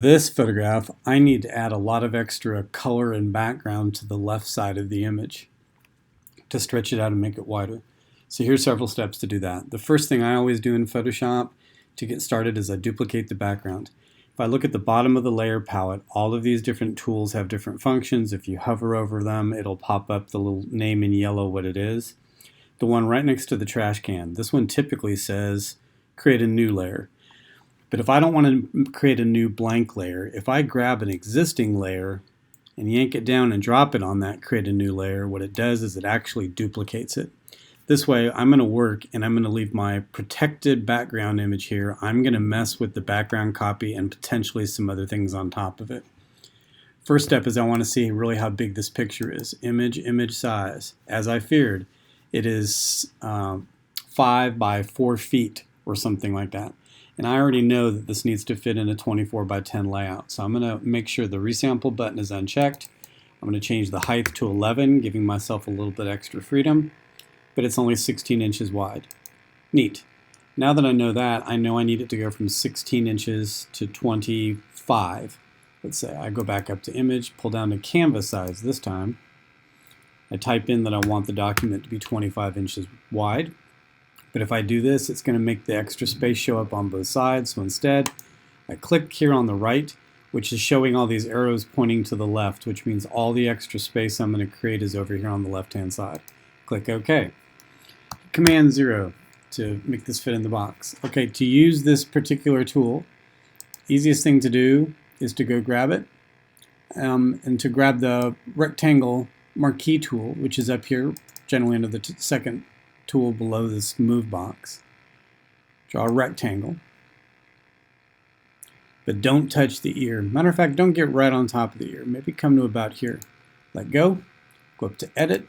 This photograph, I need to add a lot of extra color and background to the left side of the image to stretch it out and make it wider. So here's several steps to do that. The first thing I always do in Photoshop to get started is I duplicate the background. If I look at the bottom of the layer palette, all of these different tools have different functions. If you hover over them, it'll pop up the little name in yellow what it is. The one right next to the trash can, this one typically says create a new layer. But if I don't want to create a new blank layer, if I grab an existing layer and yank it down and drop it on that create a new layer, what it does is it actually duplicates it. This way I'm going to work and I'm going to leave my protected background image here. I'm going to mess with the background copy and potentially some other things on top of it. First step is I want to see really how big this picture is. Image size. As I feared, it is 5 by 4 feet or something like that. And I already know that this needs to fit in a 24 by 10 layout. So I'm going to make sure the resample button is unchecked. I'm going to change the height to 11, giving myself a little bit extra freedom. But it's only 16 inches wide. Neat. Now that I know I know I need it to go from 16 inches to 25. Let's say I go back up to image, pull down to canvas size this time. I type in that I want the document to be 25 inches wide. But if I do this, it's going to make the extra space show up on both sides. So instead, I click here on the right, which is showing all these arrows pointing to the left, which means all the extra space I'm going to create is over here on the left-hand side. Click OK. Command 0 to make this fit in the box. Okay, to use this particular tool, easiest thing to do is to go grab it and to grab the rectangle marquee tool, which is up here, generally under the second tool below this move box. Draw a rectangle, but don't touch the ear. Matter of fact, don't get right on top of the ear. Maybe come to about here. Let go, go up to edit,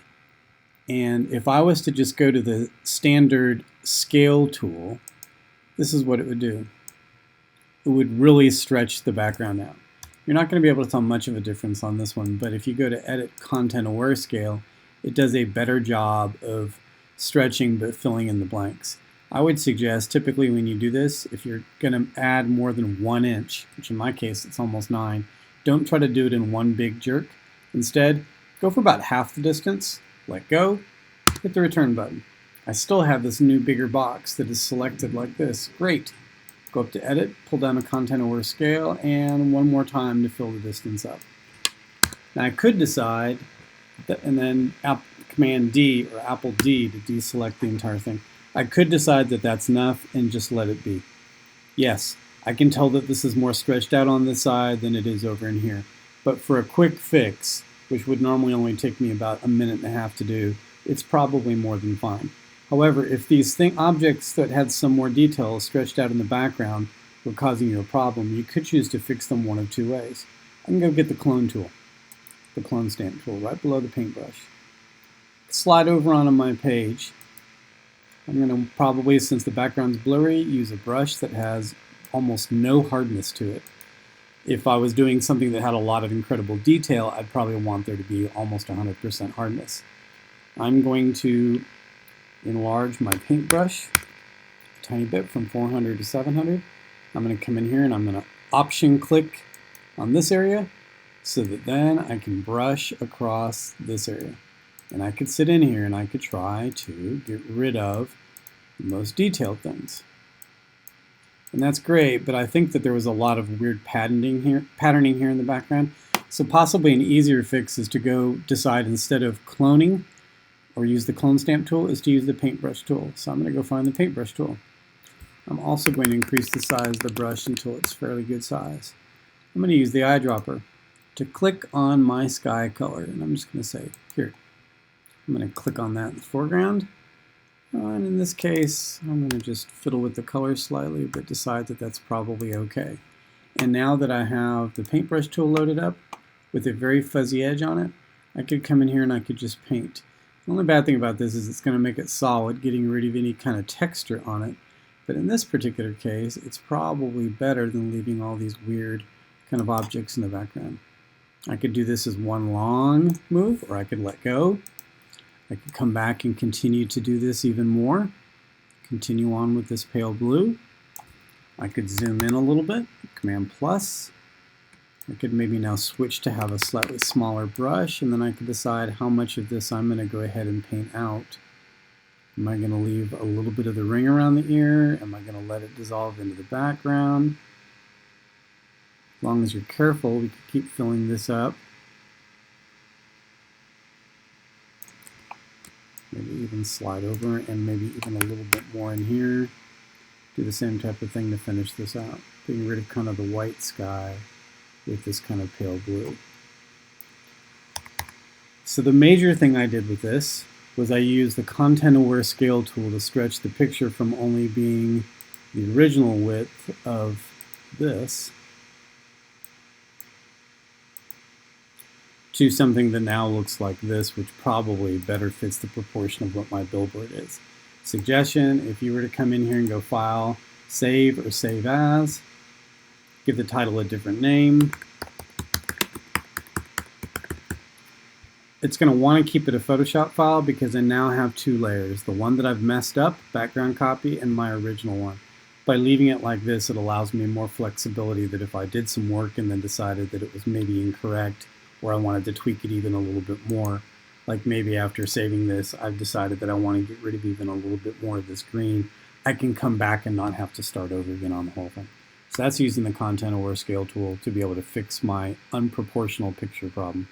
and if I was to just go to the standard scale tool, this is what it would do. It would really stretch the background out. You're not going to be able to tell much of a difference on this one, but if you go to edit content aware scale, it does a better job of stretching but filling in the blanks. I would suggest typically when you do this, if you're going to add more than 1 inch, which in my case it's almost 9, don't try to do it in one big jerk. Instead, go for about half the distance, let go, hit the return button. I still have this new bigger box that is selected like this. Great. Go up to edit, pull down a content aware scale, and one more time to fill the distance up. Now I could decide that, and then Command D or Apple D to deselect the entire thing. I could decide that that's enough and just let it be. Yes, I can tell that this is more stretched out on this side than it is over in here. But for a quick fix, which would normally only take me about a minute and a half to do, it's probably more than fine. However, if these objects that had some more detail stretched out in the background were causing you a problem, you could choose to fix them one of two ways. I can go get the clone tool, the clone stamp tool, right below the paintbrush. Slide over onto my page. I'm going to probably, since the background's blurry, use a brush that has almost no hardness to it. If I was doing something that had a lot of incredible detail, I'd probably want there to be almost 100% hardness. I'm going to enlarge my paintbrush a tiny bit from 400 to 700. I'm going to come in here and I'm going to option click on this area so that then I can brush across this area. And I could sit in here and I could try to get rid of the most detailed things. And that's great, but I think that there was a lot of weird patterning here in the background. So possibly an easier fix is to go decide, instead of cloning or use the clone stamp tool, is to use the paintbrush tool. So I'm going to go find the paintbrush tool. I'm also going to increase the size of the brush until it's fairly good size. I'm going to use the eyedropper to click on my sky color, and I'm just going to say, here. I'm going to click on that in the foreground, and in this case I'm going to just fiddle with the color slightly but decide that that's probably okay. And now that I have the paintbrush tool loaded up with a very fuzzy edge on it, I could come in here and I could just paint. The only bad thing about this is it's going to make it solid, getting rid of any kind of texture on it, but in this particular case it's probably better than leaving all these weird kind of objects in the background. I could do this as one long move, or I could let go. I could come back and continue to do this even more. Continue on with this pale blue. I could zoom in a little bit, Command plus, I could maybe now switch to have a slightly smaller brush, and then I could decide how much of this I'm going to go ahead and paint out. Am I going to leave a little bit of the ring around the ear? Am I going to let it dissolve into the background? As long as you're careful, we can keep filling this up. Maybe even slide over and maybe even a little bit more in here. Do the same type of thing to finish this out. Getting rid of kind of the white sky with this kind of pale blue. So the major thing I did with this was I used the content-aware scale tool to stretch the picture from only being the original width of this to something that now looks like this, which probably better fits the proportion of what my billboard is. Suggestion, if you were to come in here and go File, Save or Save As, give the title a different name. It's going to want to keep it a Photoshop file because I now have two layers, the one that I've messed up, background copy, and my original one. By leaving it like this, it allows me more flexibility that if I did some work and then decided that it was maybe incorrect or I wanted to tweak it even a little bit more, like maybe after saving this, I've decided that I want to get rid of even a little bit more of this green, I can come back and not have to start over again on the whole thing. So that's using the content-aware scale tool to be able to fix my unproportional picture problem.